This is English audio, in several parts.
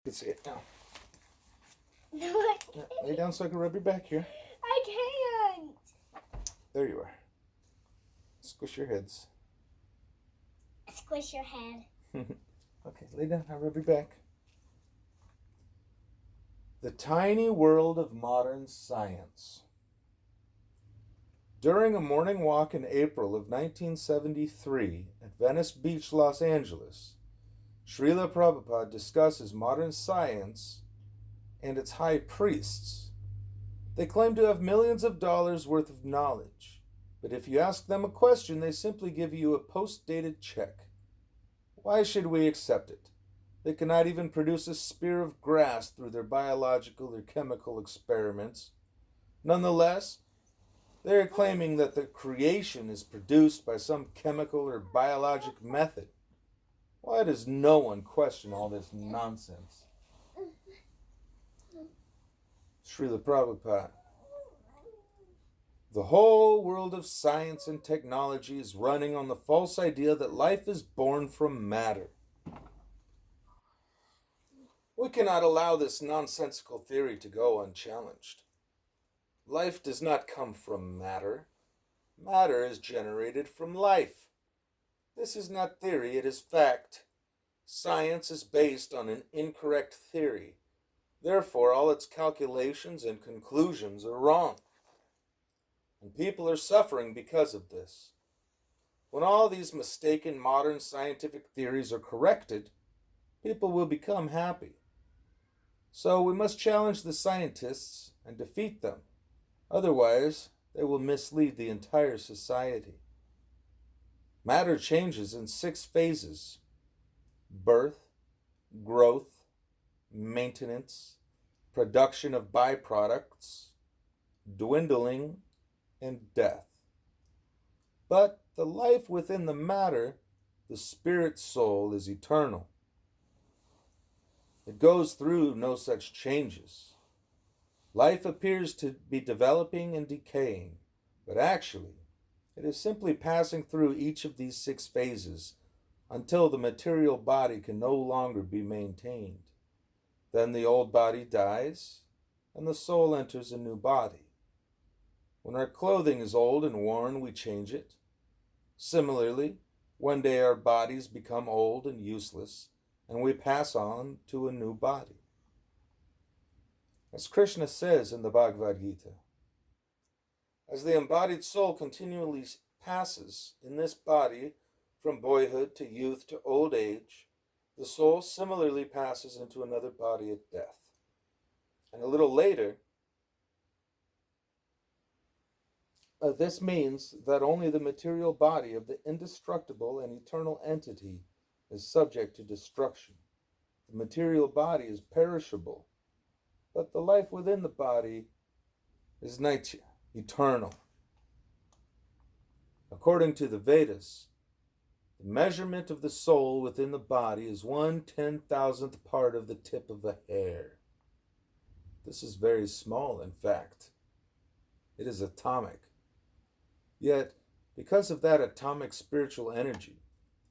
can see it now. No, I can't. Lay down so I can rub your back here. I can't. There you are. Squish your heads. Squish your head. Okay, lay down. I'll rub your back. The tiny world of modern science. During a morning walk in April of 1973 at Venice Beach, Los Angeles, Srila Prabhupada discusses modern science and its high priests. They claim to have millions of dollars worth of knowledge, but if you ask them a question, they simply give you a post-dated check. Why should we accept it? They cannot even produce a spear of grass through their biological or chemical experiments. Nonetheless, they are claiming that the creation is produced by some chemical or biologic method. Why does no one question all this nonsense? Srila Prabhupada. The whole world of science and technology is running on the false idea that life is born from matter. We cannot allow this nonsensical theory to go unchallenged. Life does not come from matter. Matter is generated from life. This is not theory, it is fact. Science is based on an incorrect theory. Therefore, all its calculations and conclusions are wrong. And people are suffering because of this. When all these mistaken modern scientific theories are corrected, people will become happy. So we must challenge the scientists and defeat them. Otherwise, they will mislead the entire society. Matter changes in 6 phases: birth, growth, maintenance, production of byproducts, dwindling, and death. But the life within the matter, the spirit soul, is eternal. It goes through no such changes. Life appears to be developing and decaying, but actually, it is simply passing through each of these 6 phases until the material body can no longer be maintained. Then the old body dies, and the soul enters a new body. When our clothing is old and worn, we change it. Similarly, one day our bodies become old and useless, and we pass on to a new body. As Krishna says in the Bhagavad Gita, as the embodied soul continually passes in this body from boyhood to youth to old age, the soul similarly passes into another body at death. And a little later, this means that only the material body of the indestructible and eternal entity is subject to destruction. The material body is perishable, but the life within the body is nitya, eternal. According to the Vedas, the measurement of the soul within the body is 1/10,000th part of the tip of a hair. This is very small, in fact. It is atomic. Yet, because of that atomic spiritual energy,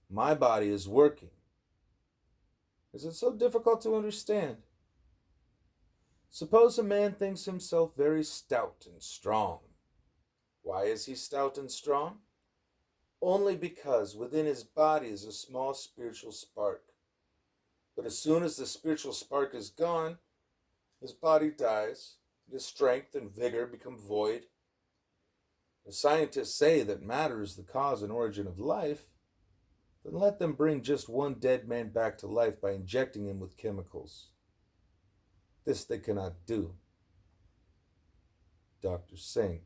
my body is working. Is it so difficult to understand? Suppose a man thinks himself very stout and strong. Why is he stout and strong? Only because within his body is a small spiritual spark. But as soon as the spiritual spark is gone, his body dies, and his strength and vigor become void. If scientists say that matter is the cause and origin of life, then let them bring just one dead man back to life by injecting him with chemicals. This they cannot do. Dr. Singh.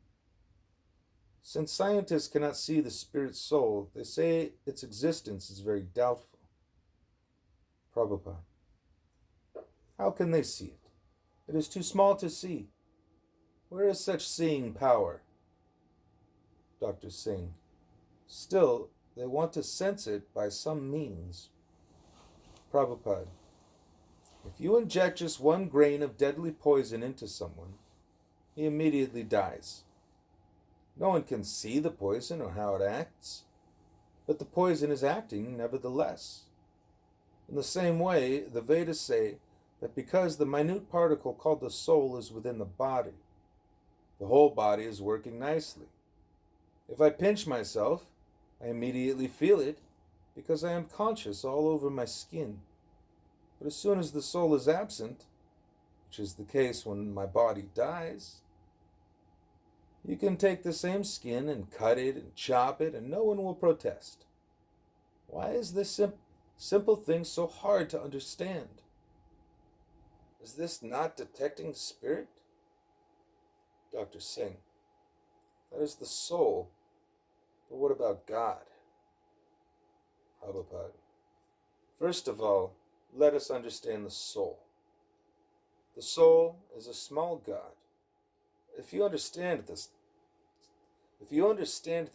Since scientists cannot see the spirit soul, they say its existence is very doubtful. Prabhupada. How can they see it? It is too small to see. Where is such seeing power? Dr. Singh. Still, they want to sense it by some means. Prabhupada. If you inject just 1 grain of deadly poison into someone, he immediately dies. No one can see the poison or how it acts, but the poison is acting nevertheless. In the same way, the Vedas say that because the minute particle called the soul is within the body, the whole body is working nicely. If I pinch myself, I immediately feel it because I am conscious all over my skin. But as soon as the soul is absent, which is the case when my body dies, you can take the same skin and cut it and chop it and no one will protest. Why is this simple thing so hard to understand? Is this not detecting spirit? Dr. Singh, that is the soul. But what about God? Prabhupada, first of all, let us understand the soul. The soul is a small God. If you understand the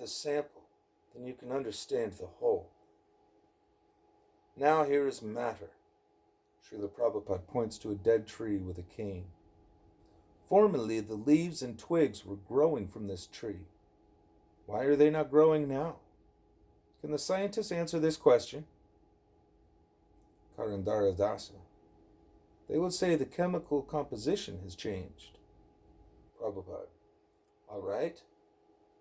sample, then you can understand the whole. Now here is matter. Srila Prabhupada points to a dead tree with a cane. Formerly, the leaves and twigs were growing from this tree. Why are they not growing now? Can the scientists answer this question? Karandara Dasa. They would say the chemical composition has changed. Prabhupada. All right.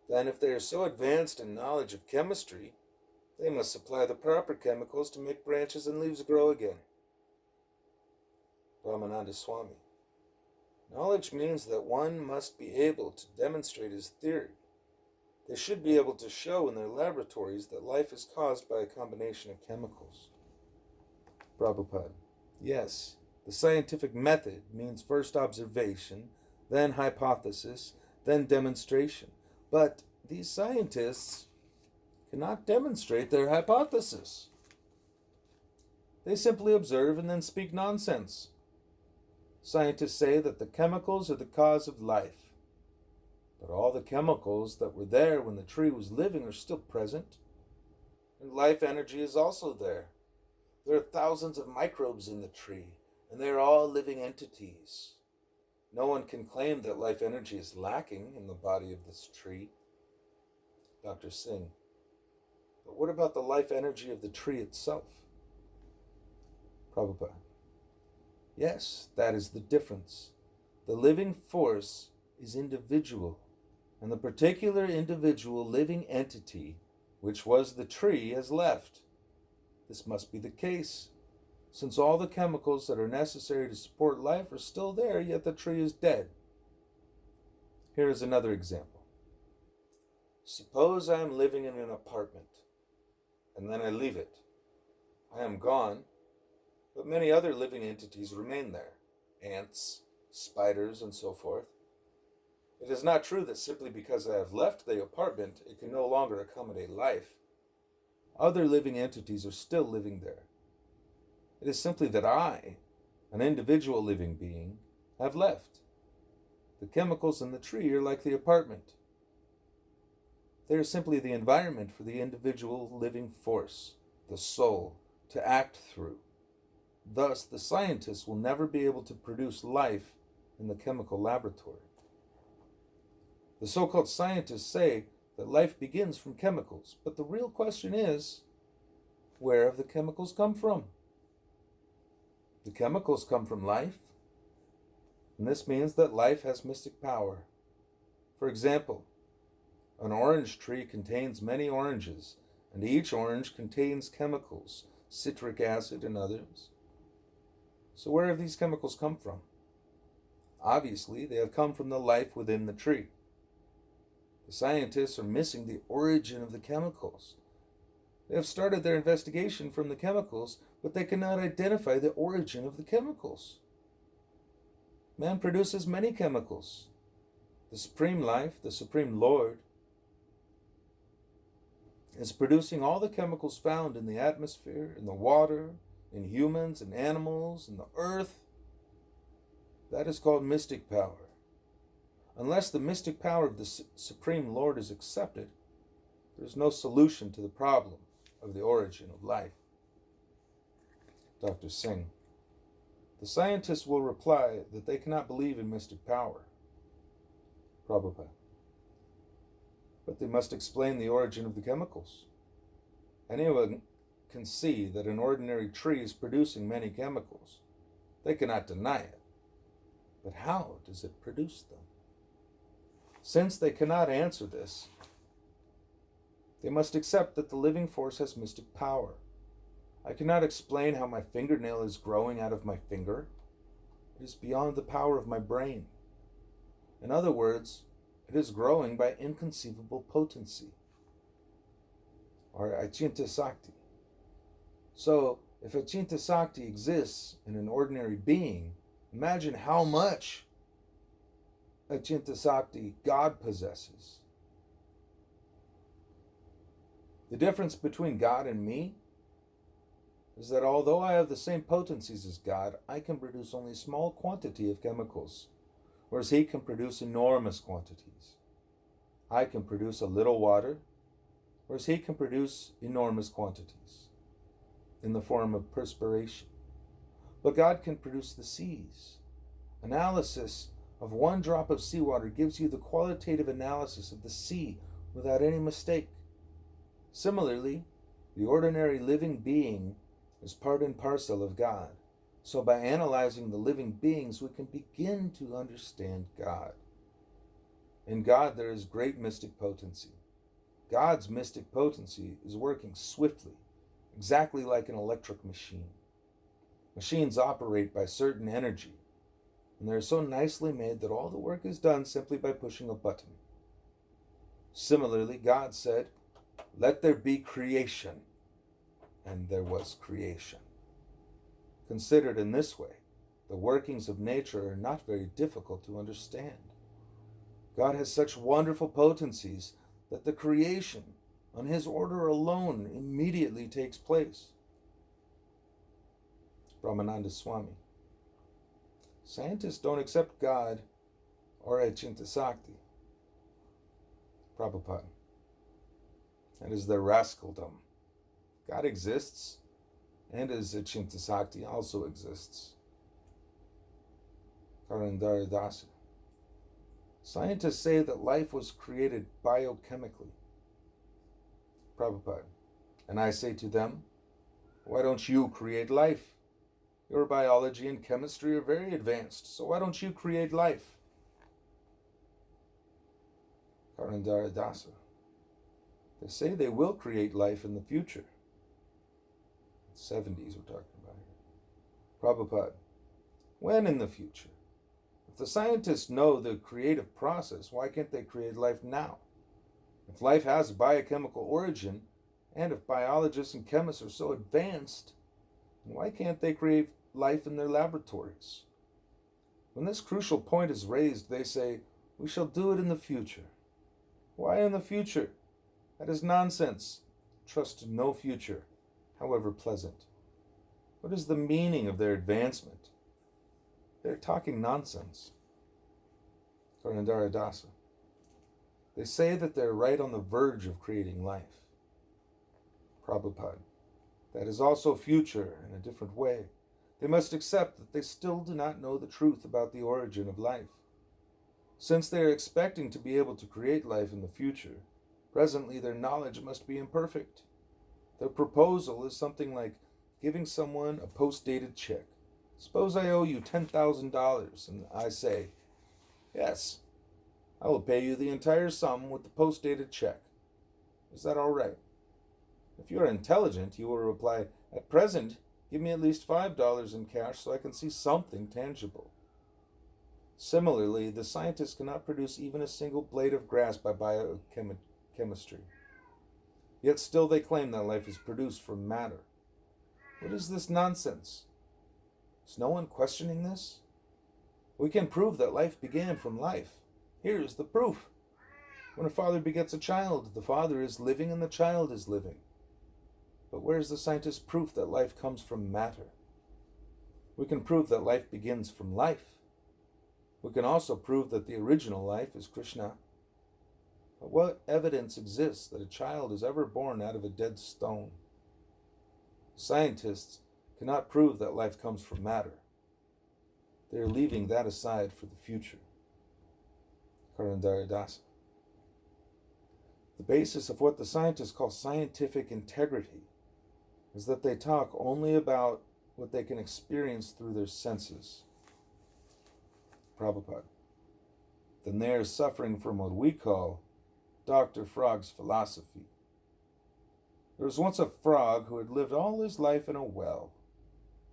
Then if they are so advanced in knowledge of chemistry, they must supply the proper chemicals to make branches and leaves grow again. Brahmananda Swami. Knowledge means that one must be able to demonstrate his theory. They should be able to show in their laboratories that life is caused by a combination of chemicals. Prabhupada. Yes, the scientific method means first observation, then hypothesis, then demonstration. But these scientists cannot demonstrate their hypothesis. They simply observe and then speak nonsense. Scientists say that the chemicals are the cause of life. But all the chemicals that were there when the tree was living are still present. And life energy is also there. There are thousands of microbes in the tree, and they are all living entities. No one can claim that life energy is lacking in the body of this tree. Dr. Singh. But what about the life energy of the tree itself? Prabhupada. Yes, that is the difference. The living force is individual, and the particular individual living entity, which was the tree, has left. This must be the case, since all the chemicals that are necessary to support life are still there, yet the tree is dead. Here is another example. Suppose I am living in an apartment, and then I leave it. I am gone, but many other living entities remain there, ants, spiders, and so forth. It is not true that simply because I have left the apartment, it can no longer accommodate life. Other living entities are still living there. It is simply that I, an individual living being, have left. The chemicals in the tree are like the apartment. They are simply the environment for the individual living force, the soul, to act through. Thus, the scientists will never be able to produce life in the chemical laboratory. The so-called scientists say that life begins from chemicals, but the real question is, where have the chemicals come from? The chemicals come from life, and this means that life has mystic power. For example, an orange tree contains many oranges, and each orange contains chemicals, citric acid and others. So where have these chemicals come from? Obviously, they have come from the life within the tree. The scientists are missing the origin of the chemicals. They have started their investigation from the chemicals, but they cannot identify the origin of the chemicals. Man produces many chemicals. The Supreme Life, the Supreme Lord, is producing all the chemicals found in the atmosphere, in the water, in humans, in animals, in the earth. That is called mystic power. Unless the mystic power of the Supreme Lord is accepted, there is no solution to the problem of the origin of life. Dr. Singh. The scientists will reply that they cannot believe in mystic power. Prabhupada. But they must explain the origin of the chemicals. Anyone can see that an ordinary tree is producing many chemicals. They cannot deny it. But how does it produce them? Since they cannot answer this, they must accept that the living force has mystic power. I cannot explain how my fingernail is growing out of my finger. It is beyond the power of my brain. In other words, it is growing by inconceivable potency, or Achinta Sakti. So, if Achinta Sakti exists in an ordinary being, imagine how much Achinta Sakti God possesses. The difference between God and me is that although I have the same potencies as God, I can produce only a small quantity of chemicals, whereas He can produce enormous quantities. I can produce a little water, whereas He can produce enormous quantities in the form of perspiration. But God can produce the seas. Analysis of one drop of seawater gives you the qualitative analysis of the sea without any mistake. Similarly, the ordinary living being is part and parcel of God. So by analyzing the living beings, we can begin to understand God. In God, there is great mystic potency. God's mystic potency is working swiftly, exactly like an electric machine. Machines operate by certain energy, and they're so nicely made that all the work is done simply by pushing a button. Similarly, God said, "Let there be creation," and there was creation. Considered in this way, the workings of nature are not very difficult to understand. God has such wonderful potencies that the creation, on His order alone, immediately takes place. Brahmananda Swami. Scientists don't accept God or Achinta Sakti. Prabhupada. That is their rascaldom. God exists, and as Achinta Sakti also exists. Karandara Dasa. Scientists say that life was created biochemically. Prabhupada. And I say to them, why don't you create life? Your biology and chemistry are very advanced, so why don't you create life? Karandara Dasa. They say they will create life in the future. 70s we're talking about here. Prabhupada. When in the future? If the scientists know the creative process, why can't they create life now? If life has a biochemical origin, and if biologists and chemists are so advanced, why can't they create life in their laboratories? When this crucial point is raised, they say, we shall do it in the future. Why in the future? That is nonsense. Trust no future, however pleasant. What is the meaning of their advancement? They're talking nonsense. Karnandara Dasa. They say that they're right on the verge of creating life. Prabhupada. That is also future in a different way. They must accept that they still do not know the truth about the origin of life. Since they are expecting to be able to create life in the future, presently their knowledge must be imperfect. Their proposal is something like giving someone a post-dated check. Suppose I owe you $10,000 and I say, yes, I will pay you the entire sum with the post-dated check. Is that all right? If you are intelligent, you will reply, at present, give me at least $5 in cash so I can see something tangible. Similarly, the scientists cannot produce even a single blade of grass by biochemistry. Yet still they claim that life is produced from matter. What is this nonsense? Is no one questioning this? We can prove that life began from life. Here is the proof. When a father begets a child, the father is living and the child is living. But where is the scientist's proof that life comes from matter? We can prove that life begins from life. We can also prove that the original life is Krishna. But what evidence exists that a child is ever born out of a dead stone? Scientists cannot prove that life comes from matter. They are leaving that aside for the future. Karandara Dasa. The basis of what the scientists call scientific integrity is that they talk only about what they can experience through their senses. Prabhupada. Then they are suffering from what we call Dr. Frog's philosophy. There was once a frog who had lived all his life in a well.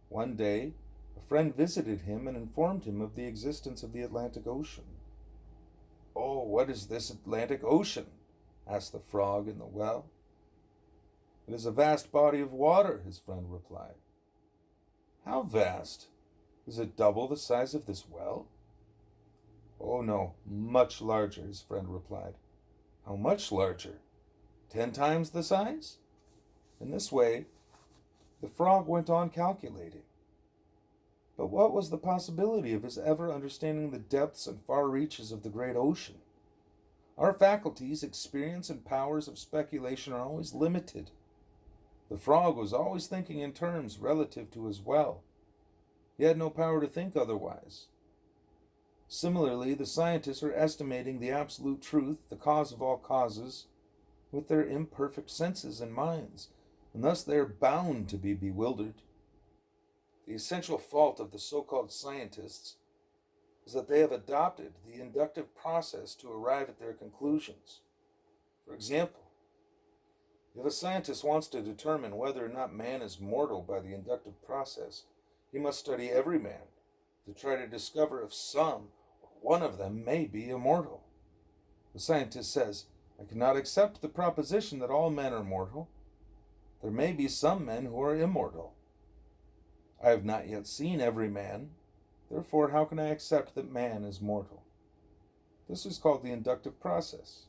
One day, a friend visited him and informed him of the existence of the Atlantic Ocean. "Oh, what is this Atlantic Ocean?" asked the frog in the well. "It is a vast body of water," his friend replied. "How vast? Is it double the size of this well?" "Oh no, much larger," his friend replied. "How much larger? 10 times the size?" In this way, the frog went on calculating. But what was the possibility of his ever understanding the depths and far reaches of the great ocean? Our faculties, experience, and powers of speculation are always limited. The frog was always thinking in terms relative to his well. He had no power to think otherwise. Similarly, the scientists are estimating the absolute truth, the cause of all causes, with their imperfect senses and minds, and thus they are bound to be bewildered. The essential fault of the so-called scientists is that they have adopted the inductive process to arrive at their conclusions. For example, if a scientist wants to determine whether or not man is mortal by the inductive process, he must study every man to try to discover if some or one of them may be immortal. The scientist says, "I cannot accept the proposition that all men are mortal. There may be some men who are immortal. I have not yet seen every man, therefore how can I accept that man is mortal?" This is called the inductive process.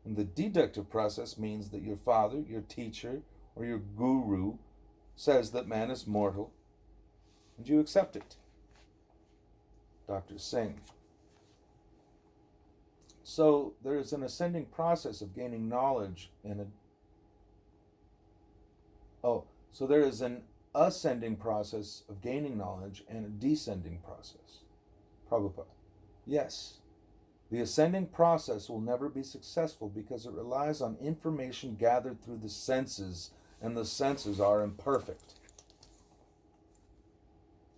And the deductive process means that your father, your teacher, or your guru says that man is mortal, and you accept it. Dr. Singh. So there is an ascending process of gaining knowledge so there is an ascending process of gaining knowledge and a descending process. Prabhupada. Yes. The ascending process will never be successful because it relies on information gathered through the senses, and the senses are imperfect.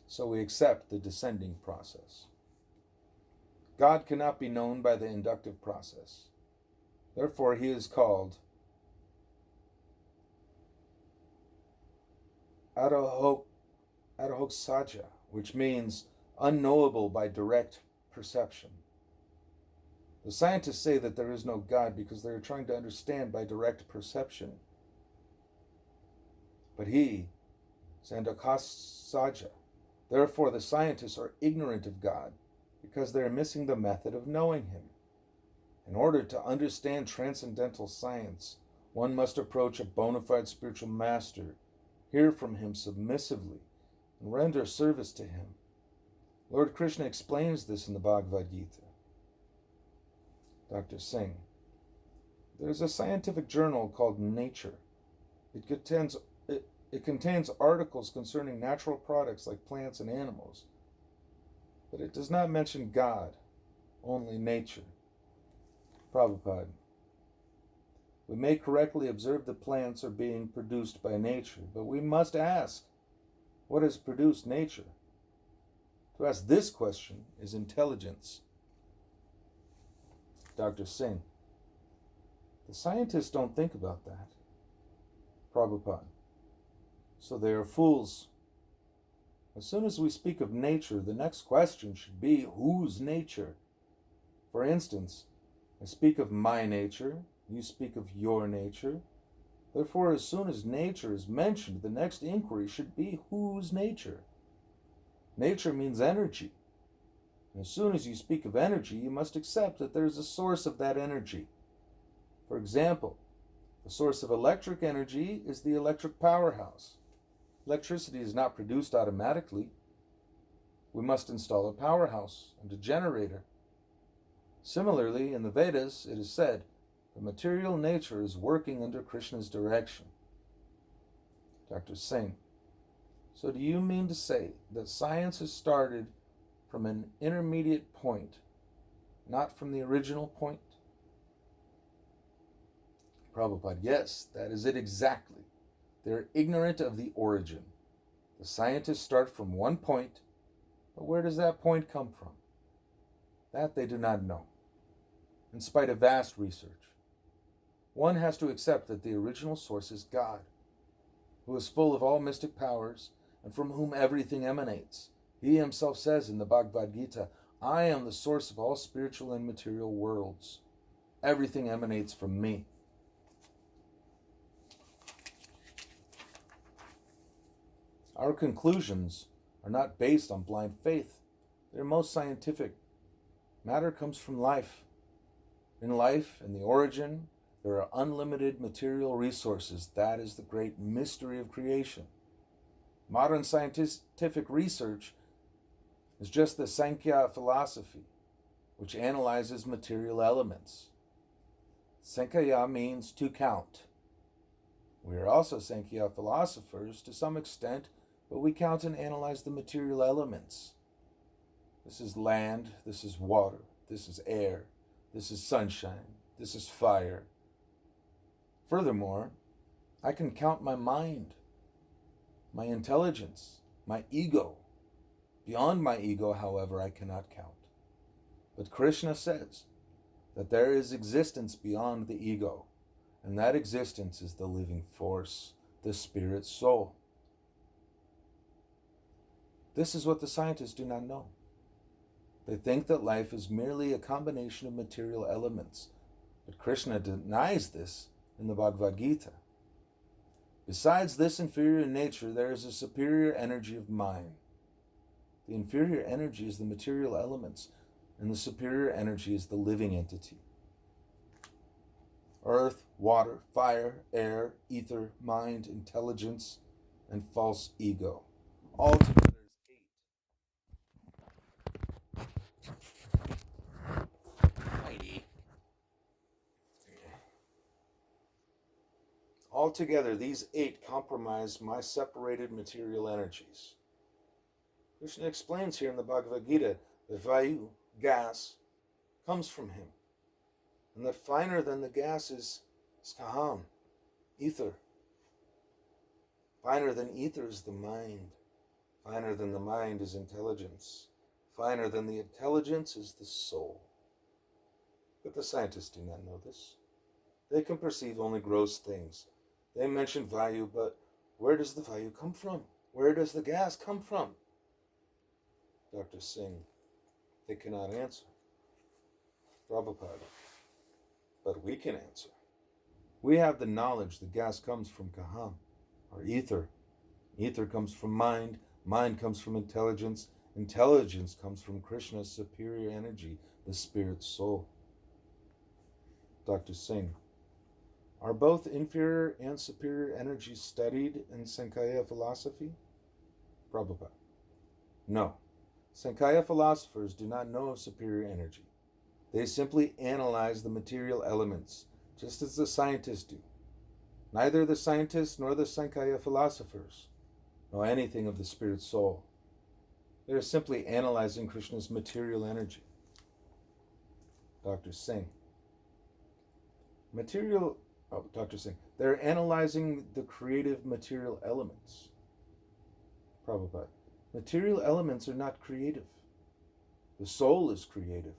So we accept the descending process. God cannot be known by the inductive process. Therefore, he is called Adahoksaja, which means unknowable by direct perception. The scientists say that there is no God because they are trying to understand by direct perception. But he is Adahoksaja. Therefore, the scientists are ignorant of God because they are missing the method of knowing him. In order to understand transcendental science, one must approach a bona fide spiritual master, hear from him submissively, and render service to him. Lord Krishna explains this in the Bhagavad Gita. Dr. Singh. There is a scientific journal called Nature. It contains articles concerning natural products like plants and animals, but it does not mention God, only nature. Prabhupada. We may correctly observe that plants are being produced by nature, but we must ask, what has produced nature? To ask this question is intelligence. Dr. Singh. The scientists don't think about that. Prabhupada. So they are fools. As soon as we speak of nature, the next question should be, whose nature? For instance, I speak of my nature, you speak of your nature. Therefore, as soon as nature is mentioned, the next inquiry should be, whose nature? Nature means energy. And as soon as you speak of energy, you must accept that there is a source of that energy. For example, the source of electric energy is the electric powerhouse. Electricity is not produced automatically. We must install a powerhouse and a generator. Similarly, in the Vedas, it is said, the material nature is working under Krishna's direction. Dr. Singh. So do you mean to say that science has started from an intermediate point, not from the original point? Prabhupada. Yes, that is it exactly. They are ignorant of the origin. The scientists start from one point, but where does that point come from? That they do not know, in spite of vast research. One has to accept that the original source is God, who is full of all mystic powers and from whom everything emanates. He himself says in the Bhagavad Gita, I am the source of all spiritual and material worlds. Everything emanates from me. Our conclusions are not based on blind faith. They're most scientific. Matter comes from life. In life and the origin, there are unlimited material resources. That is the great mystery of creation. Modern scientific research is just the Sankhya philosophy, which analyzes material elements. Sankhya means to count. We are also Sankhya philosophers to some extent, but we count and analyze the material elements. This is land, this is water, this is air, this is sunshine, this is fire. Furthermore, I can count my mind, my intelligence, my ego. Beyond my ego, however, I cannot count. But Krishna says that there is existence beyond the ego, and that existence is the living force, the spirit soul. This is what the scientists do not know. They think that life is merely a combination of material elements, but Krishna denies this in the Bhagavad Gita. Besides this inferior nature, there is a superior energy of mind. The inferior energy is the material elements, and the superior energy is the living entity. Earth, water, fire, air, ether, mind, intelligence, and false ego. Altogether is 8. Altogether, these 8 comprise my separated material energies. Krishna explains here in the Bhagavad Gita that Vayu, gas, comes from him, and that finer than the gas is Kaham, ether. Finer than ether is the mind. Finer than the mind is intelligence. Finer than the intelligence is the soul. But the scientists do not know this. They can perceive only gross things. They mention Vayu, but where does the Vayu come from? Where does the gas come from? Dr. Singh, they cannot answer. Prabhupada, but we can answer. We have the knowledge the gas comes from Kaham, or ether. Ether comes from mind. Mind comes from intelligence. Intelligence comes from Krishna's superior energy, the spirit soul. Dr. Singh, are both inferior and superior energies studied in Sankhya philosophy? Prabhupada, no. Sankhya philosophers do not know of superior energy. They simply analyze the material elements, just as the scientists do. Neither the scientists nor the Sankhya philosophers know anything of the spirit soul. They are simply analyzing Krishna's material energy. Dr. Singh, they're analyzing the creative material elements. Prabhupada, material elements are not creative. The soul is creative.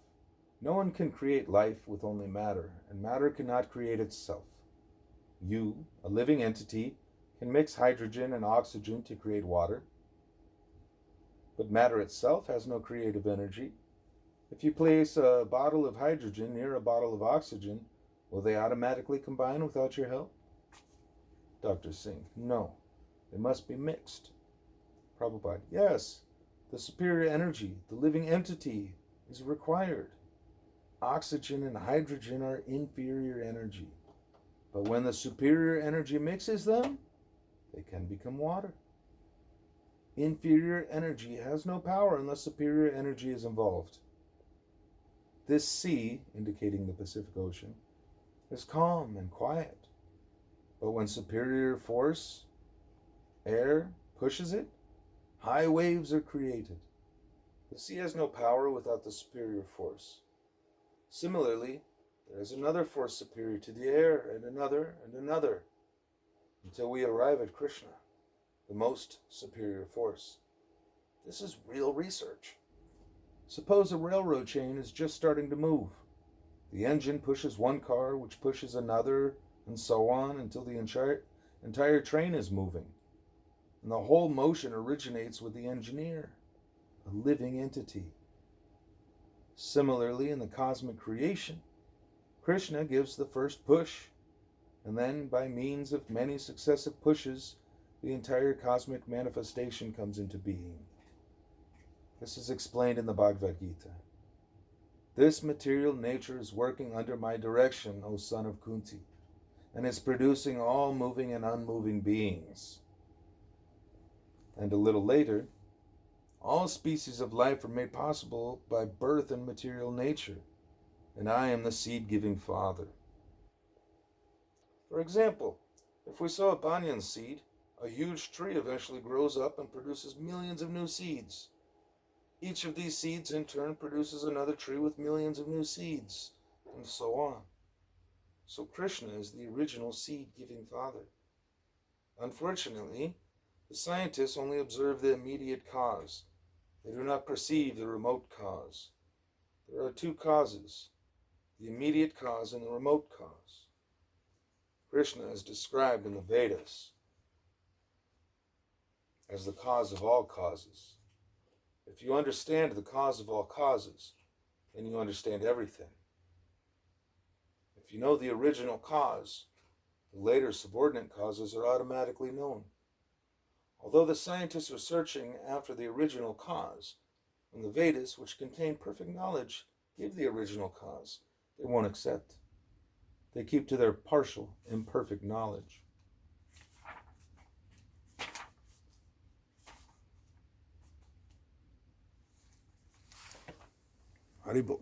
No one can create life with only matter, and matter cannot create itself. You, a living entity, can mix hydrogen and oxygen to create water. But matter itself has no creative energy. If you place a bottle of hydrogen near a bottle of oxygen, will they automatically combine without your help? Dr. Singh, no. They must be mixed. Prabhupada, yes. The superior energy, the living entity, is required. Oxygen and hydrogen are inferior energy. But when the superior energy mixes them, they can become water. Inferior energy has no power unless superior energy is involved. This sea, indicating the Pacific Ocean, is calm and quiet. But when superior force, air, pushes it, high waves are created. The sea has no power without the superior force. Similarly, there is another force superior to the air, and another, until we arrive at Krishna, the most superior force. This is real research. Suppose a railroad chain is just starting to move. The engine pushes one car, which pushes another, and so on until the entire train is moving. And the whole motion originates with the engineer, a living entity. Similarly, in the cosmic creation, Krishna gives the first push, and then by means of many successive pushes, the entire cosmic manifestation comes into being. This is explained in the Bhagavad Gita. This material nature is working under my direction, O son of Kunti, and is producing all moving and unmoving beings. And a little later, all species of life are made possible by birth and material nature, and I am the seed-giving Father. For example, if we sow a banyan seed, a huge tree eventually grows up and produces millions of new seeds. Each of these seeds in turn produces another tree with millions of new seeds, and so on. So Krishna is the original seed-giving Father. Unfortunately, the scientists only observe the immediate cause. They do not perceive the remote cause. There are two causes, the immediate cause and the remote cause. Krishna is described in the Vedas as the cause of all causes. If you understand the cause of all causes, then you understand everything. If you know the original cause, the later subordinate causes are automatically known. Although the scientists are searching after the original cause, and the Vedas, which contain perfect knowledge, give the original cause, they won't accept. They keep to their partial, imperfect knowledge. Haribol.